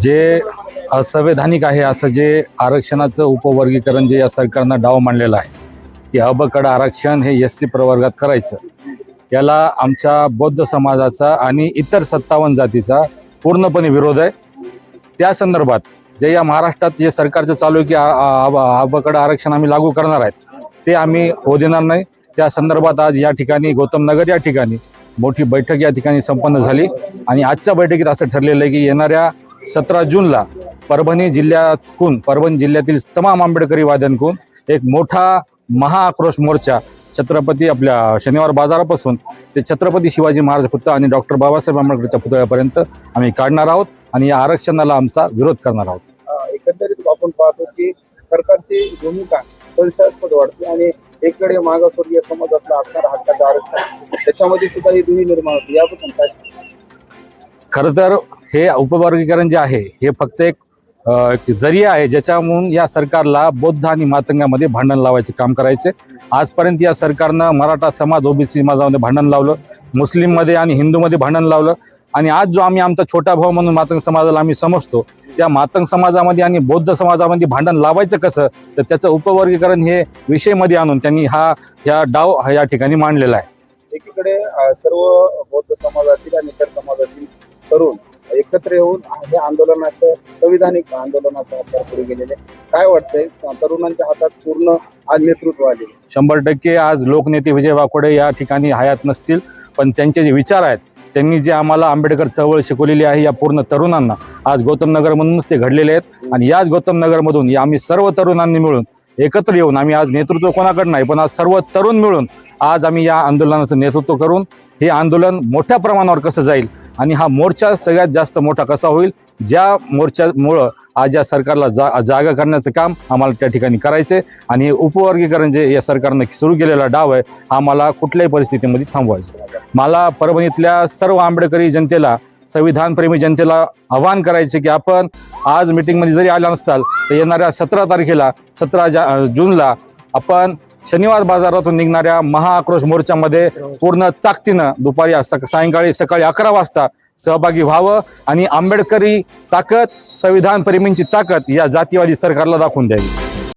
जे असंवैधानिक आहे असं जे आरक्षणाचं उपवर्गीकरण जे या सरकारनं डाव मांडलेलं आहे की अबकड आरक्षण हे SC प्रवर्गात करायचं, याला आमच्या बौद्ध समाजाचा आणि इतर 57 जातीचा पूर्णपणे विरोध आहे। त्या संदर्भात जे या महाराष्ट्रात जे सरकारचं चालू आहे की अबकड आरक्षण आम्ही लागू करणार आहेत, ते आम्ही होऊ देणार नाही। त्या संदर्भात आज या ठिकाणी गौतम नगर या ठिकाणी मोठी बैठक या ठिकाणी संपन्न झाली आणि आजच्या बैठकीत असं ठरलेलं आहे की येणाऱ्या 17 जूनला परभणी जिल्ह्यातील तमाम आंबेडकरी वाद्यांकडून एक मोठा महाआक्रोश मोर्चा छत्रपती आपल्या शनिवार बाजारापासून ते छत्रपती शिवाजी महाराज पुतळा आणि डॉक्टर बाबासाहेब आंबेडकरच्या पुतळ्यापर्यंत आम्ही काढणार आहोत आणि या आरक्षणाला आमचा विरोध करणार आहोत। एकंदरीत आपण पाहतो की सरकारची भूमिका संशयास्पद वाढते आणि एकडे मागासवर्गीय समाजातला असणारा हक्काचं आरक्षण त्याच्यामध्ये सुद्धा ही दुही निर्माण होते। याबद्दल काय? खरं तर हे उपवर्गीकरण जे आहे हे फक्त एक जरिया आहे ज्याच्यामधून या सरकारला बौद्ध आणि मातंगामध्ये भांडण लावायचे काम करायचे। आजपर्यंत या सरकारनं मराठा समाज OBC समाजामध्ये भांडण लावलं, मुस्लिममध्ये आणि हिंदूमध्ये भांडण लावलं आणि आज जो आम्ही आमचा छोटा भाऊ म्हणून मातंग समाजाला आम्ही समजतो, त्या मातंग समाजामध्ये आणि बौद्ध समाजामध्ये भांडण लावायचं कसं, तर त्याचं उपवर्गीकरण हे विषयमध्ये आणून त्यांनी या डाव या ठिकाणी मांडलेला आहे। एकीकडे सर्व बौद्ध समाजातील आणि इतर समाजातील तरुण एकत्र येऊन हे आंदोलनाचं संविधानिक आंदोलनाचा हातभार पुढे गेलेले, काय वाटतंय तरुणांच्या हातात पूर्ण आज नेतृत्व आले? 100% आज लोकनेते विजय वाकोडे या ठिकाणी हयात नसतील, पण त्यांचे जे विचार आहेत, त्यांनी जे आम्हाला आंबेडकर चळवळ शिकवलेली आहे या पूर्ण तरुणांना आज गौतम नगरमधूनच ते घडलेले आहेत आणि याच गौतम नगरमधून आम्ही सर्व तरुणांनी मिळून एकत्र येऊन आम्ही आज नेतृत्व कोणाकडे नाही पण आज सर्व तरुण मिळून आज आम्ही या आंदोलनाचं नेतृत्व करून हे आंदोलन मोठ्या प्रमाणावर कसं जाईल आणि हा मोर्चा सगळ्यात जास्त मोठा कसा होईल, ज्या मोर्चामुळं आज या सरकारला जागा करण्याचं काम आम्हाला त्या ठिकाणी करायचे आणि उपवर्गीकरण जे या सरकारनं सुरू केलेला डाव आहे आम्हाला कुठल्याही परिस्थितीमध्ये थांबवायचं। मला परभणीतल्या सर्व आंबेडकरी जनतेला, संविधानप्रेमी जनतेला आवाहन करायचे की आपण आज मीटिंगमध्ये जरी आला नसताल तर येणाऱ्या 17 तारखेला 17 जूनला आपण शनिवार बाजारातून निघणाऱ्या महाआक्रोश मोर्चामध्ये पूर्ण ताकदीनं दुपारी सकाळी 11 वाजता सहभागी व्हावं आणि आंबेडकरी ताकद, संविधान प्रेमींची ताकद या जातीवादी सरकारला दाखवून द्यावी।